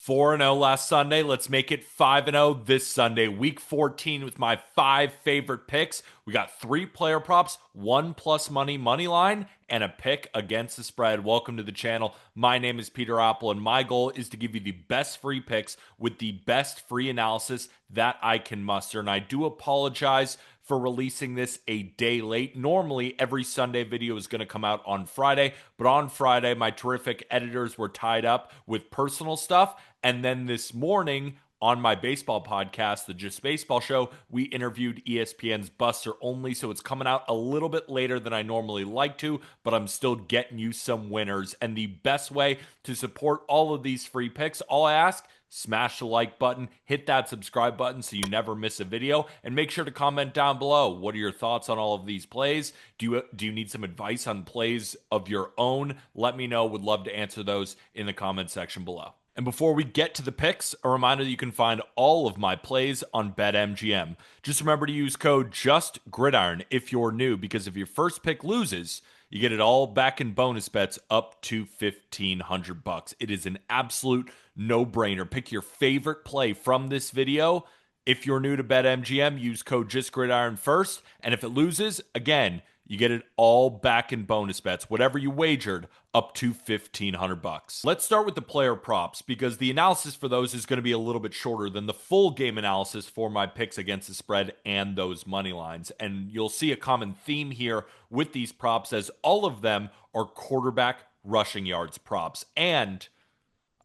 4-0 last Sunday. Let's make it 5-0 this Sunday, week 14, with my 5 favorite picks. We got 3 player props, 1+ money line, and a pick against the spread. Welcome to the channel. My name is Peter Apple, and my goal is to give you the best free picks with the best free analysis that I can muster. And I do apologize for releasing this a day late. Normally, every Sunday video is going to come out on Friday, but on Friday, my terrific editors were tied up with personal stuff. And then this morning, on my baseball podcast, the Just Baseball Show, we interviewed ESPN's Buster Only, so it's coming out a little bit later than I normally like to, but I'm still getting you some winners. And the best way to support all of these free picks, all I ask, smash the like button, hit that subscribe button so you never miss a video, and make sure to comment down below. What are your thoughts on all of these plays? Do you need some advice on plays of your own? Let me know. Would love to answer those in the comment section below. And before we get to the picks, a reminder that you can find all of my plays on BetMGM. Just remember to use code JUSTGridiron if you're new, because if your first pick loses, you get it all back in bonus bets up to $1,500. It is an absolute no-brainer. Pick your favorite play from this video. If you're new to BetMGM, use code JustGridiron first. And if it loses, again, you get it all back in bonus bets, whatever you wagered, up to $1,500. Let's start with the player props, because the analysis for those is going to be a little bit shorter than the full game analysis for my picks against the spread and those money lines. And you'll see a common theme here with these props, as all of them are quarterback rushing yards props. And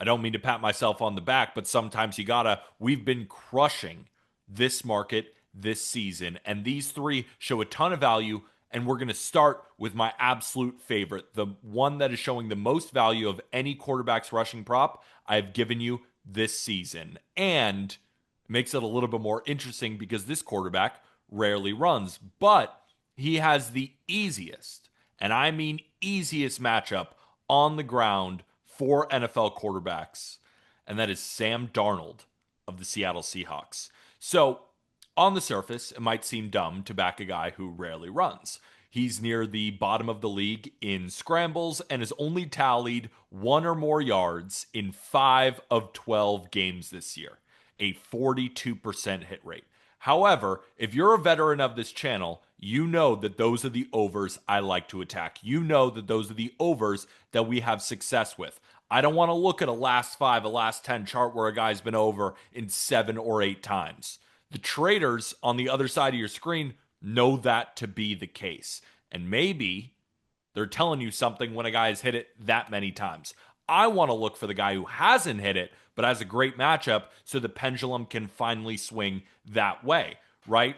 I don't mean to pat myself on the back, but sometimes you gotta. We've been crushing this market this season, and these 3 show a ton of value. And we're going to start with my absolute favorite, the one that is showing the most value of any quarterback's rushing prop I've given you this season. And it makes it a little bit more interesting because this quarterback rarely runs, but he has the easiest, and I mean easiest, matchup on the ground for NFL quarterbacks, and that is Sam Darnold of the Seattle Seahawks. So, on the surface, it might seem dumb to back a guy who rarely runs. He's near the bottom of the league in scrambles and has only tallied 1 or more yards in 5 of 12 games this year, a 42% hit rate. However, if you're a veteran of this channel, you know that those are the overs I like to attack. You know that those are the overs that we have success with. I don't want to look at a last 5, a last 10 chart where a guy's been over in 7 or 8 times. The traders on the other side of your screen know that to be the case. And maybe they're telling you something when a guy has hit it that many times. I want to look for the guy who hasn't hit it, but has a great matchup, so the pendulum can finally swing that way, right?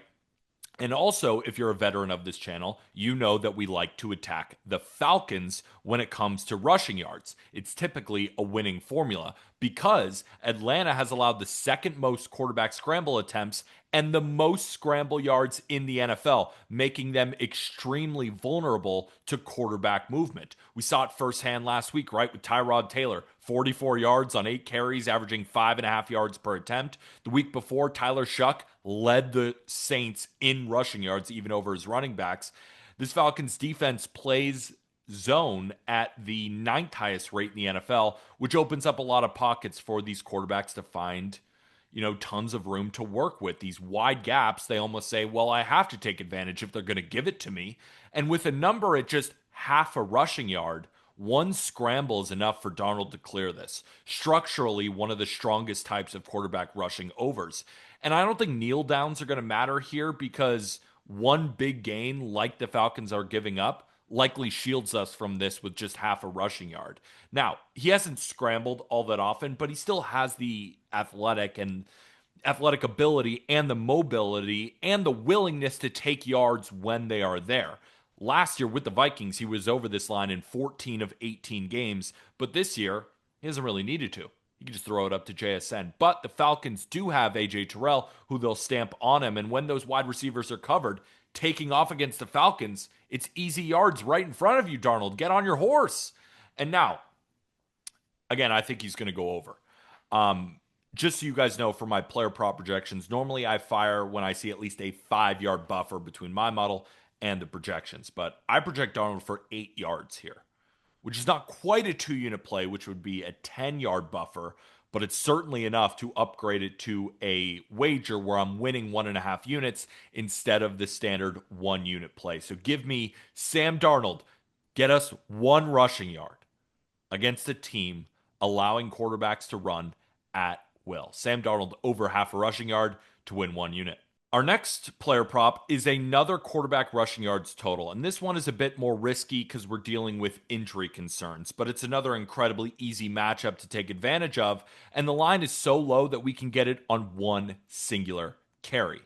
And also, if you're a veteran of this channel, you know that we like to attack the Falcons when it comes to rushing yards. It's typically a winning formula because Atlanta has allowed the second most quarterback scramble attempts and the most scramble yards in the NFL, making them extremely vulnerable to quarterback movement. We saw it firsthand last week, right, with Tyrod Taylor. 44 yards on 8 carries, averaging 5.5 yards per attempt. The week before, Tyler Shuck led the Saints in rushing yards, even over his running backs. This Falcons defense plays zone at the 9th highest rate in the NFL, which opens up a lot of pockets for these quarterbacks to find, tons of room to work with. These wide gaps, they almost say, well, I have to take advantage if they're going to give it to me. And with a number at just half a rushing yard, 1 scramble is enough for Darnold to clear this. Structurally, one of the strongest types of quarterback rushing overs. And I don't think kneel downs are going to matter here, because 1 big gain, like the Falcons are giving up, likely shields us from this with just half a rushing yard. Now, he hasn't scrambled all that often, but he still has the athletic ability and the mobility and the willingness to take yards when they are there. Last year with the Vikings, he was over this line in 14 of 18 games, but this year, he hasn't really needed to. You can just throw it up to JSN. But the Falcons do have A.J. Terrell, who they'll stamp on him, and when those wide receivers are covered, taking off against the Falcons, it's easy yards right in front of you, Darnold. Get on your horse. And now, again, I think he's going to go over. Just so you guys know, for my player prop projections, normally I fire when I see at least a 5-yard buffer between my model and the projections. But I project Darnold for 8 yards here, which is not quite a 2-unit play, which would be a 10-yard buffer. but it's certainly enough to upgrade it to a wager where I'm winning 1.5 units instead of the standard 1 unit play. So give me Sam Darnold, get us 1 rushing yard against a team allowing quarterbacks to run at will. Sam Darnold over half a rushing yard to win 1 unit. Our next player prop is another quarterback rushing yards total. And this one is a bit more risky because we're dealing with injury concerns, but it's another incredibly easy matchup to take advantage of. And the line is so low that we can get it on one singular carry.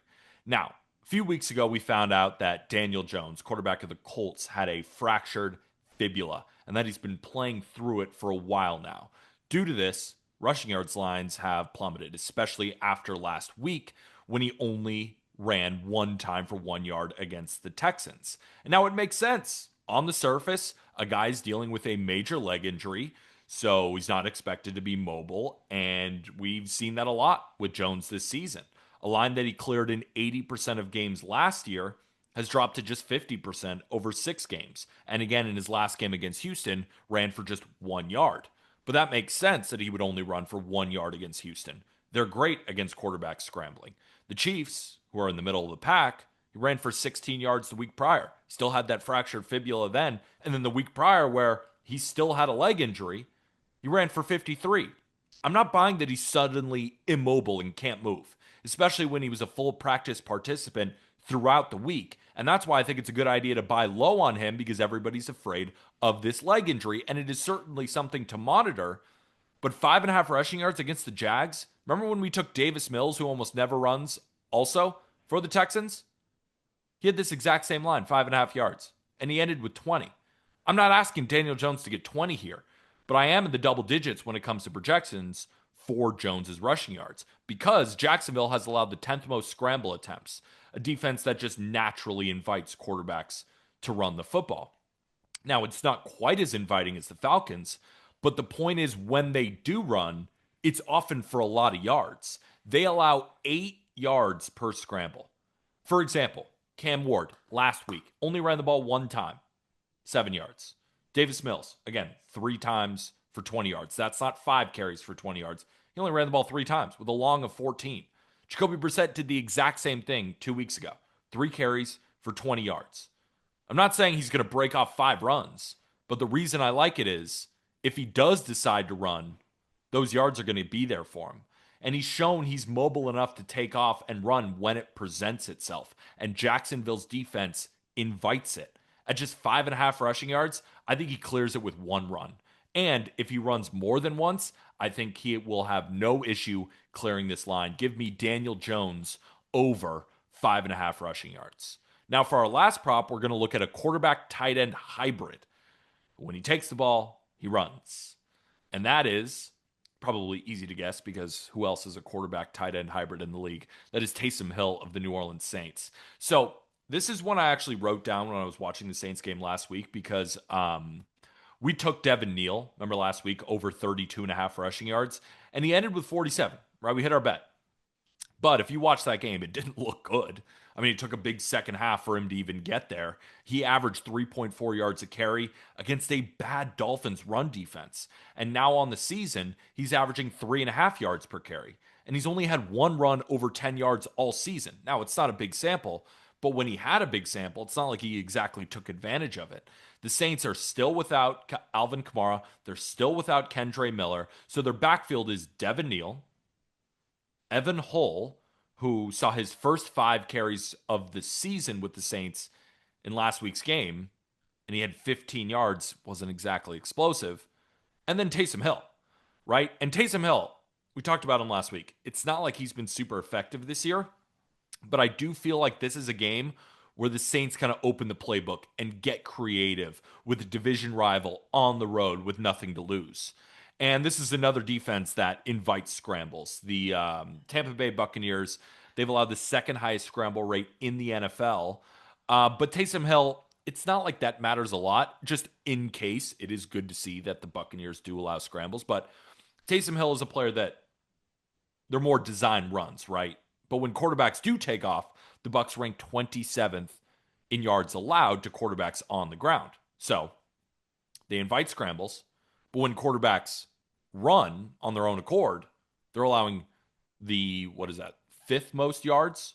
Now, a few weeks ago, we found out that Daniel Jones, quarterback of the Colts, had a fractured fibula and that he's been playing through it for a while now. Due to this, rushing yards lines have plummeted, especially after last week when he only ran one time for 1 yard against the Texans. And now it makes sense. On the surface, a guy's dealing with a major leg injury, so he's not expected to be mobile. And we've seen that a lot with Jones this season. A line that he cleared in 80% of games last year has dropped to just 50% over 6 games. And again, in his last game against Houston, ran for just 1 yard. But that makes sense that he would only run for 1 yard against Houston. They're great against quarterbacks scrambling. The Chiefs, who are in the middle of the pack, he ran for 16 yards the week prior. Still had that fractured fibula then. And then the week prior, where he still had a leg injury, he ran for 53. I'm not buying that he's suddenly immobile and can't move, especially when he was a full practice participant throughout the week. And that's why I think it's a good idea to buy low on him, because everybody's afraid of this leg injury. And it is certainly something to monitor. But 5.5 rushing yards against the Jags. Remember when we took Davis Mills, who almost never runs, also for the Texans? He had this exact same line, 5.5 yards, and he ended with 20. I'm not asking Daniel Jones to get 20 here, but I am in the double digits when it comes to projections for Jones's rushing yards, because Jacksonville has allowed the 10th most scramble attempts, a defense that just naturally invites quarterbacks to run the football. Now, it's not quite as inviting as the Falcons, but the point is, when they do run, it's often for a lot of yards. They allow 8 yards per scramble. For example, Cam Ward last week only ran the ball 1 time, 7 yards. Davis Mills, again, 3 times for 20 yards. That's not 5 carries for 20 yards. He only ran the ball 3 times with a long of 14. Jacoby Brissett did the exact same thing 2 weeks ago. 3 carries for 20 yards. I'm not saying he's going to break off 5 runs, but the reason I like it is, if he does decide to run, those yards are going to be there for him. And he's shown he's mobile enough to take off and run when it presents itself. And Jacksonville's defense invites it. At just 5.5 rushing yards, I think he clears it with 1 run. And if he runs more than once, I think he will have no issue clearing this line. Give me Daniel Jones over 5.5 rushing yards. Now, for our last prop, we're going to look at a quarterback tight end hybrid. When he takes the ball, he runs. And that is probably easy to guess, because who else is a quarterback tight end hybrid in the league? That is Taysom Hill of the New Orleans Saints. So this is one I actually wrote down when I was watching the Saints game last week, because we took Devin Neal, remember last week, over 32.5 rushing yards, and he ended with 47, right? We hit our bet. But if you watch that game, it didn't look good. I mean, it took a big second half for him to even get there. He averaged 3.4 yards a carry against a bad Dolphins run defense. And now on the season, he's averaging 3.5 yards per carry. And he's only had 1 run over 10 yards all season. Now, it's not a big sample, but when he had a big sample, it's not like he exactly took advantage of it. The Saints are still without Alvin Kamara. They're still without Kendre Miller. So their backfield is Devin Neal, Evan Hull, who saw his first 5 carries of the season with the Saints in last week's game, and he had 15 yards, wasn't exactly explosive, and then Taysom Hill, right? And Taysom Hill, we talked about him last week. It's not like he's been super effective this year, but I do feel like this is a game where the Saints kind of open the playbook and get creative with a division rival on the road with nothing to lose. And this is another defense that invites scrambles. The Tampa Bay Buccaneers, they've allowed the 2nd highest scramble rate in the NFL. But Taysom Hill, it's not like that matters a lot. Just in case, it is good to see that the Buccaneers do allow scrambles. But Taysom Hill is a player that they're more design runs, right? But when quarterbacks do take off, the Bucs rank 27th in yards allowed to quarterbacks on the ground. So they invite scrambles. But when quarterbacks run on their own accord, They're allowing what is that, fifth most yards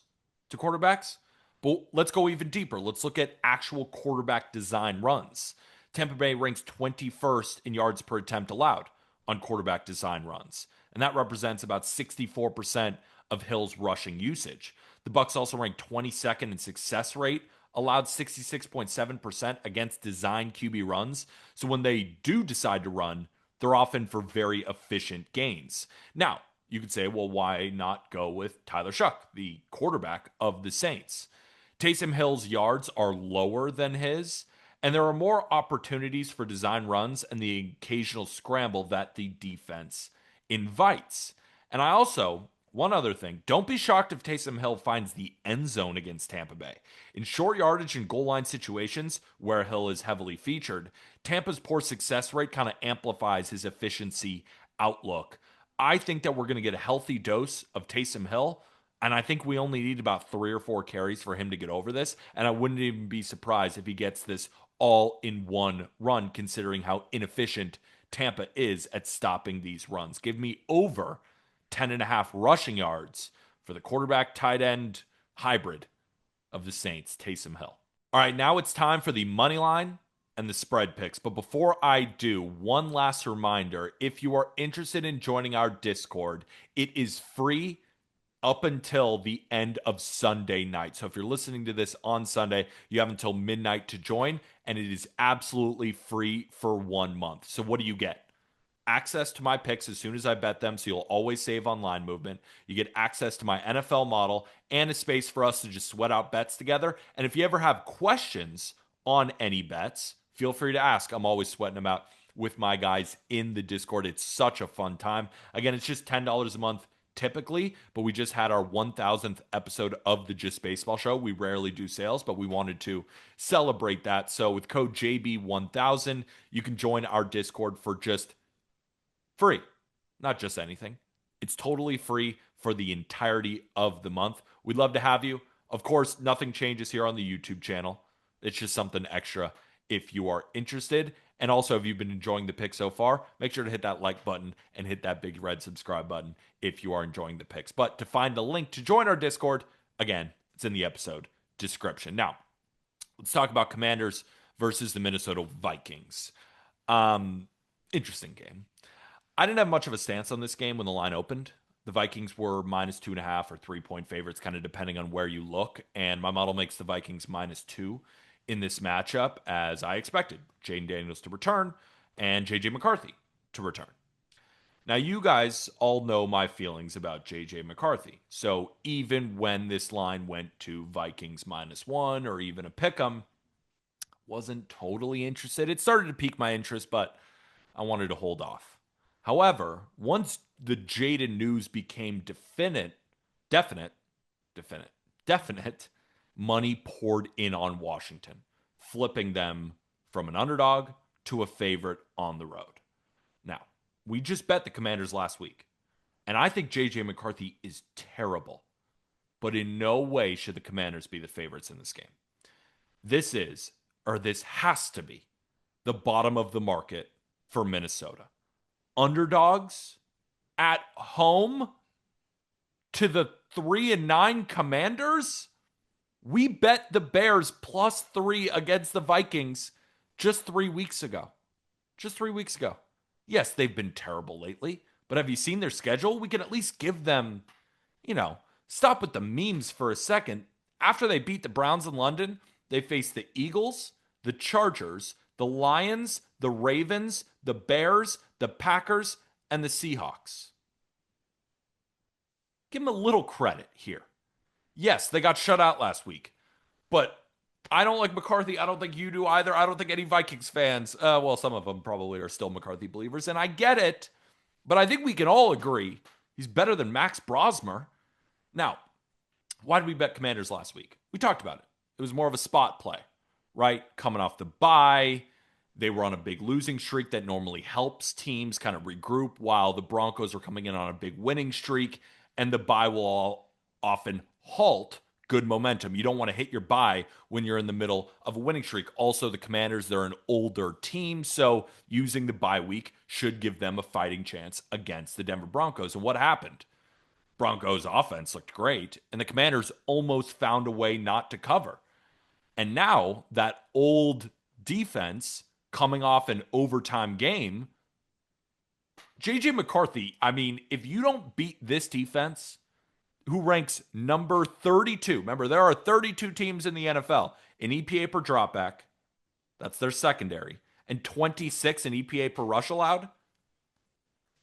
to quarterbacks. But let's go even deeper. Let's look at actual quarterback design runs. Tampa Bay ranks 21st in yards per attempt allowed on quarterback design runs, and that represents about 64% of Hill's rushing usage. The Bucks also rank 22nd in success rate, allowed 66.7% against design QB runs. So when they do decide to run, they're often for very efficient gains. Now, you could say, well, why not go with Tyler Shuck, the quarterback of the Saints? Taysom Hill's yards are lower than his, and there are more opportunities for design runs and the occasional scramble that the defense invites. And I also, one other thing, don't be shocked if Taysom Hill finds the end zone against Tampa Bay. In short yardage and goal line situations where Hill is heavily featured, Tampa's poor success rate kind of amplifies his efficiency outlook. I think that we're going to get a healthy dose of Taysom Hill, and I think we only need about 3 or 4 carries for him to get over this. And I wouldn't even be surprised if he gets this all in one run, considering how inefficient Tampa is at stopping these runs. Give me over 10.5 rushing yards for the quarterback tight end hybrid of the Saints, Taysom Hill. All right, now it's time for the money line and the spread picks. But before I do, one last reminder, if you are interested in joining our Discord, it is free up until the end of Sunday night. So if you're listening to this on Sunday, you have until midnight to join, and it is absolutely free for 1 month. So what do you get? Access to my picks as soon as I bet them, so you'll always save on line movement. You get access to my NFL model and a space for us to just sweat out bets together. And if you ever have questions on any bets, feel free to ask. I'm always sweating them out with my guys in the Discord. It's such a fun time. Again, it's just $10 a month typically, but we just had our 1000th episode of the Just Baseball Show. We rarely do sales, but we wanted to celebrate that. So with code JB1000, you can join our Discord for just free. Not just anything. It's totally free for the entirety of the month. We'd love to have you. Of course, nothing changes here on the YouTube channel. It's just something extra if you are interested. And also, if you've been enjoying the pick so far, make sure to hit that like button and hit that big red subscribe button if you are enjoying the picks. But to find the link to join our Discord, again, it's in the episode description. Now, let's talk about Commanders versus the Minnesota Vikings. Interesting game. I didn't have much of a stance on this game when the line opened. The Vikings were -2.5 or 3-point favorites, kind of depending on where you look. And my model makes the Vikings -2 in this matchup, as I expected. Jaden Daniels to return and J.J. McCarthy to return. Now, you guys all know my feelings about J.J. McCarthy. So even when this line went to Vikings -1 or even a pick'em, wasn't totally interested. It started to pique my interest, but I wanted to hold off. However, once the Jaden news became definite, money poured in on Washington, flipping them from an underdog to a favorite on the road. Now, we just bet the Commanders last week, and I think J.J. McCarthy is terrible, but in no way should the Commanders be the favorites in this game. This has to be the bottom of the market for Minnesota. Underdogs at home to the 3-9 Commanders? We bet the Bears +3 against the Vikings just 3 weeks ago. Yes, they've been terrible lately, but have you seen their schedule? We can at least give them, stop with the memes for a second. After they beat the Browns in London, they face the Eagles, the Chargers, the Lions, the Ravens, the Bears, the Packers, and the Seahawks. Give them a little credit here. Yes, they got shut out last week, but I don't like McCarthy. I don't think you do either. I don't think any Vikings fans, well, some of them probably are still McCarthy believers, and I get it, but I think we can all agree he's better than Max Brosmer. Now, why did we bet Commanders last week? We talked about it. It was more of a spot play, right? Coming off the bye. They were on a big losing streak that normally helps teams kind of regroup, while the Broncos are coming in on a big winning streak, and the bye will often halt good momentum. You don't want to hit your bye when you're in the middle of a winning streak. Also, the Commanders, they're an older team, so using the bye week should give them a fighting chance against the Denver Broncos. And what happened? Broncos offense looked great, and the Commanders almost found a way not to cover. And now that old defense coming off an overtime game, JJ McCarthy, I mean, if you don't beat this defense, who ranks number 32, remember, there are 32 teams in the NFL in EPA per dropback, that's their secondary, and 26 in EPA per rush allowed.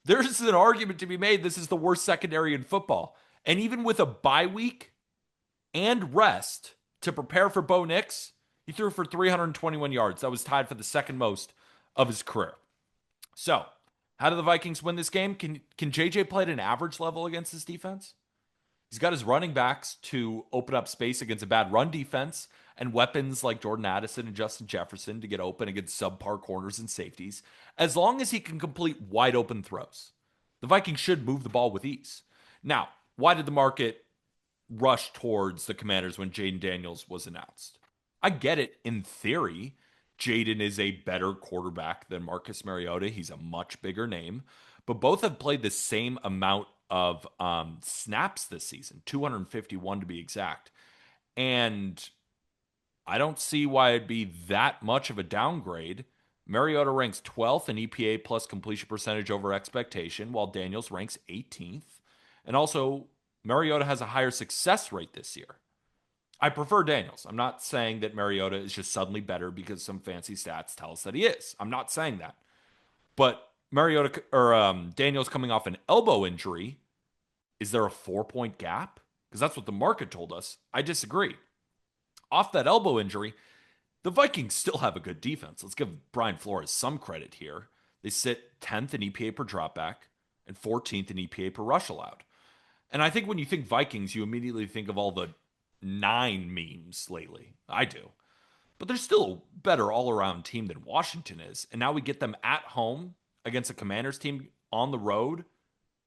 There's an argument to be made this is the worst secondary in football. And even with a bye week and rest to prepare for Bo Nix, he threw for 321 yards. That was tied for the second most of his career. So, how do the Vikings win this game? Can JJ play at an average level against this defense? He's got his running backs to open up space against a bad run defense and weapons like Jordan Addison and Justin Jefferson to get open against subpar corners and safeties. As long as he can complete wide open throws, the Vikings should move the ball with ease. Now, why did the market rush towards the Commanders when Jaden Daniels was announced? I get it in theory. Jaden is a better quarterback than Marcus Mariota. He's a much bigger name, but both have played the same amount of snaps this season, 251 to be exact. And I don't see why it'd be that much of a downgrade. Mariota ranks 12th in EPA plus completion percentage over expectation, while Daniels ranks 18th. And also, Mariota has a higher success rate this year. I prefer Daniels. I'm not saying that Mariota is just suddenly better because some fancy stats tell us that he is. I'm not saying that. But Mariota or Daniels coming off an elbow injury, is there a 4-point gap? Because that's what the market told us. I disagree. Off that elbow injury, the Vikings still have a good defense. Let's give Brian Flores some credit here. They sit 10th in EPA per dropback and 14th in EPA per rush allowed. And I think when you think Vikings, you immediately think of all the 9 memes lately. I do. But they're still a better all-around team than Washington is. And now we get them at home against a Commanders team on the road,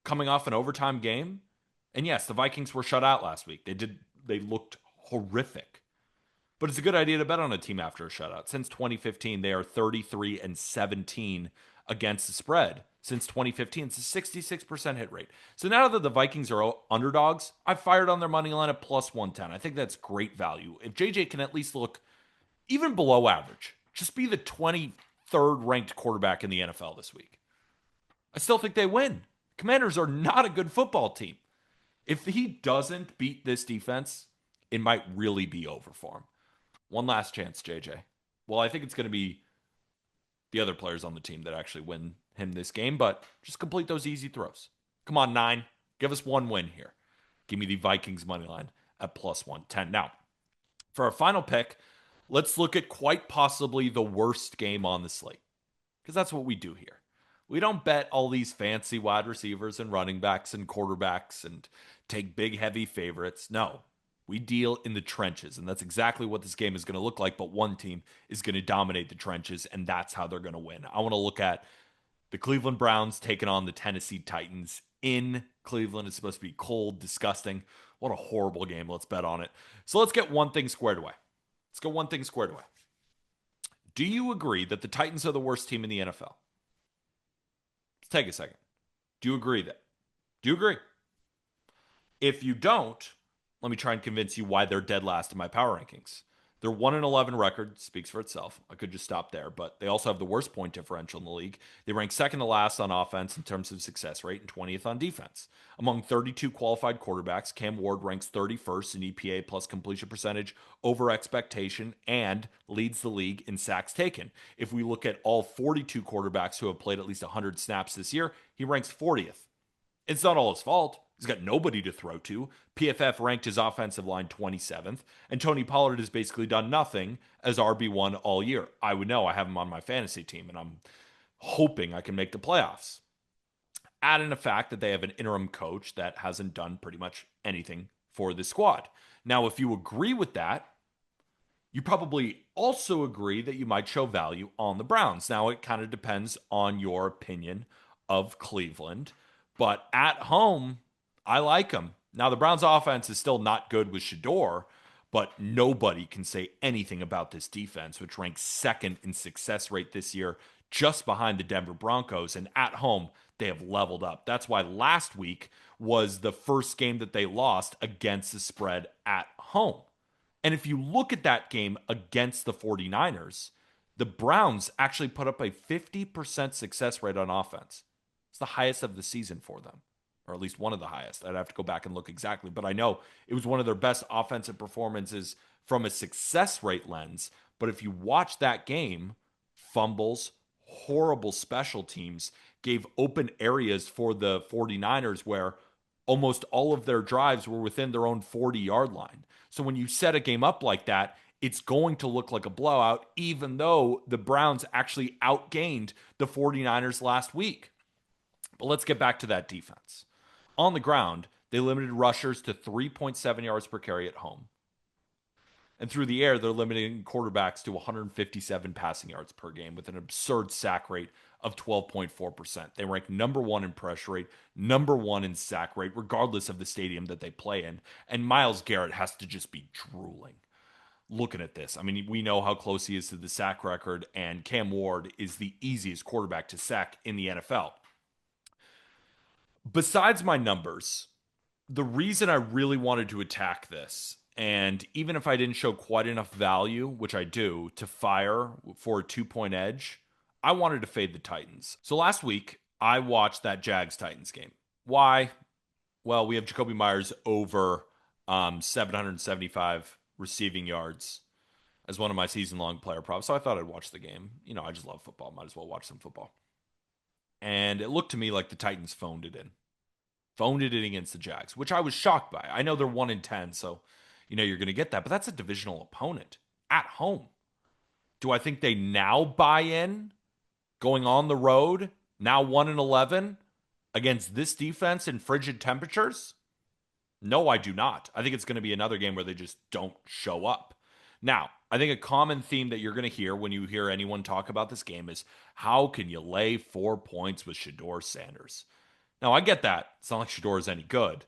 coming off an overtime game. And yes, the Vikings were shut out last week. They looked horrific. But it's a good idea to bet on a team after a shutout. Since 2015, they are 33-17 against the spread. Since 2015, it's a 66% hit rate. So now that the Vikings are underdogs, I've fired on their money line at plus 110. I think that's great value. If JJ can at least look even below average, just be the 23rd ranked quarterback in the NFL this week, I still think they win. Commanders are not a good football team. If he doesn't beat this defense, it might really be over for him. One last chance, JJ. Well, I think it's going to be the other players on the team that actually win him this game, but just complete those easy throws. Come on, 9. Give us one win here. Give me the Vikings money line at plus 110. Now, for our final pick, let's look at quite possibly the worst game on the slate, because that's what we do here. We don't bet all these fancy wide receivers and running backs and quarterbacks and take big, heavy favorites. No, we deal in the trenches, and that's exactly what this game is going to look like, but one team is going to dominate the trenches, and that's how they're going to win. I want to look at the Cleveland Browns taking on the Tennessee Titans in Cleveland. It's supposed to be cold, disgusting. What a horrible game. Let's bet on it. So let's get one thing squared away. Do you agree that the Titans are the worst team in the NFL? Let's take a second. Do you agree? If you don't, let me try and convince you why they're dead last in my power rankings. Their 1-11 record speaks for itself. I could just stop there, but they also have the worst point differential in the league. They rank second to last on offense in terms of success rate and 20th on defense. Among 32 qualified quarterbacks, Cam Ward ranks 31st in EPA plus completion percentage over expectation and leads the league in sacks taken. If we look at all 42 quarterbacks who have played at least 100 snaps this year, he ranks 40th. It's not all his fault. He's got nobody to throw to. PFF ranked his offensive line 27th, and Tony Pollard has basically done nothing as RB1 all year. I would know. I have him on my fantasy team, and I'm hoping I can make the playoffs. Add in the fact that they have an interim coach that hasn't done pretty much anything for the squad. Now, if you agree with that, you probably also agree that you might show value on the Browns. Now, it kind of depends on your opinion of Cleveland, but at home, I like them. Now, the Browns' offense is still not good with Shador, but nobody can say anything about this defense, which ranks second in success rate this year, just behind the Denver Broncos. And at home, they have leveled up. That's why last week was the first game that they lost against the spread at home. And if you look at that game against the 49ers, the Browns actually put up a 50% success rate on offense. It's the highest of the season for them, or at least one of the highest. I'd have to go back and look exactly, but I know it was one of their best offensive performances from a success rate lens. But if you watch that game, fumbles, horrible special teams gave open areas for the 49ers where almost all of their drives were within their own 40-yard line. So when you set a game up like that, it's going to look like a blowout, even though the Browns actually outgained the 49ers last week. But let's get back to that defense. On the ground, they limited rushers to 3.7 yards per carry at home. And through the air, they're limiting quarterbacks to 157 passing yards per game with an absurd sack rate of 12.4%. They rank number one in pressure rate, number one in sack rate, regardless of the stadium that they play in. And Myles Garrett has to just be drooling looking at this. I mean, we know how close he is to the sack record, and Cam Ward is the easiest quarterback to sack in the NFL. Besides my numbers, the reason I really wanted to attack this, and even if I didn't show quite enough value, which I do, to fire for a 2-point edge, I wanted to fade the Titans. So last week, I watched that Jags-Titans game. Why? Well, we have Jacoby Myers over 775 receiving yards as one of my season-long player props. So I thought I'd watch the game. You know, I just love football. Might as well watch some football. And it looked to me like the Titans phoned it in. Phoned it in against the Jags, which I was shocked by. I know they're 1-10, so you know you're going to get that. But that's a divisional opponent at home. Do I think they now buy in going on the road, now 1-11 against this defense in frigid temperatures? No, I do not. I think it's going to be another game where they just don't show up. Now, I think a common theme that you're going to hear when you hear anyone talk about this game is how can you lay 4 points with Shador Sanders? Now, I get that. It's not like Shador is any good.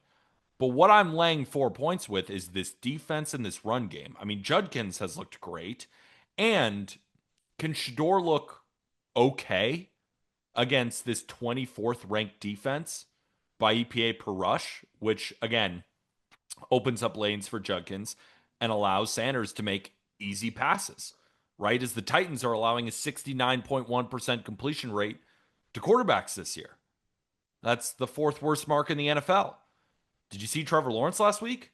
But what I'm laying 4 points with is this defense and this run game. I mean, Judkins has looked great. And can Shador look okay against this 24th ranked defense by EPA per rush, which, again, opens up lanes for Judkins and allows Sanders to make easy passes, right? As the Titans are allowing a 69.1% completion rate to quarterbacks this year. That's the fourth worst mark in the NFL. Did you see Trevor Lawrence last week?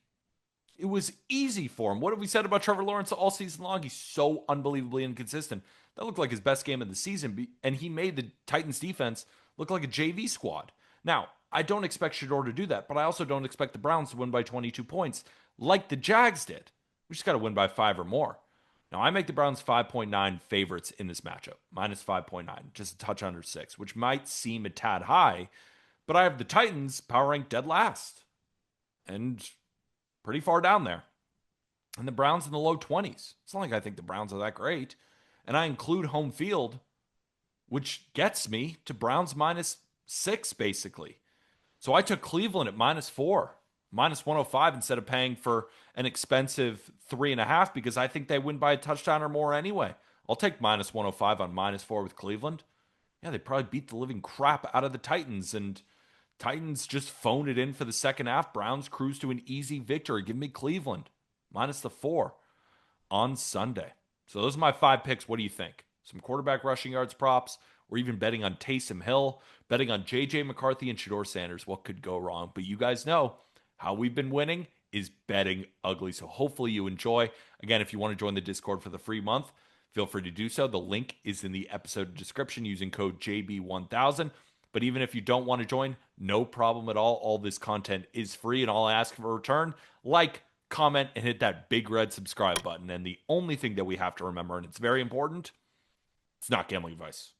It was easy for him. What have we said about Trevor Lawrence all season long? He's so unbelievably inconsistent. That looked like his best game of the season, and he made the Titans defense look like a JV squad. Now, I don't expect Shador to do that, but I also don't expect the Browns to win by 22 points like the Jags did. We just got to win by 5 or more. Now, I make the Browns 5.9 favorites in this matchup, minus 5.9, just a touch under 6, which might seem a tad high, but I have the Titans power ranked dead last and pretty far down there. And the Browns in the low 20s. It's not like I think the Browns are that great. And I include home field, which gets me to Browns minus 6, basically. So I took Cleveland at minus 4, minus 105 instead of paying for an expensive 3.5 because I think they win by a touchdown or more anyway. I'll take minus 105 on minus 4 with Cleveland. Yeah, they probably beat the living crap out of the Titans, and Titans just phoned it in for the second half. Browns cruise to an easy victory. Give me Cleveland minus the 4 on Sunday. So those are my 5 picks. What do you think? Some quarterback rushing yards props, or even betting on Taysom Hill, betting on J.J. McCarthy and Shador Sanders. What could go wrong? But you guys know how we've been winning is betting ugly. So hopefully you enjoy. Again, if you want to join the Discord for the free month, feel free to do so. The link is in the episode description using code JB1000. But even if you don't want to join, no problem at all. All this content is free, and all I ask for a return, like, comment, and hit that big red subscribe button. And the only thing that we have to remember, and it's very important, it's not gambling advice.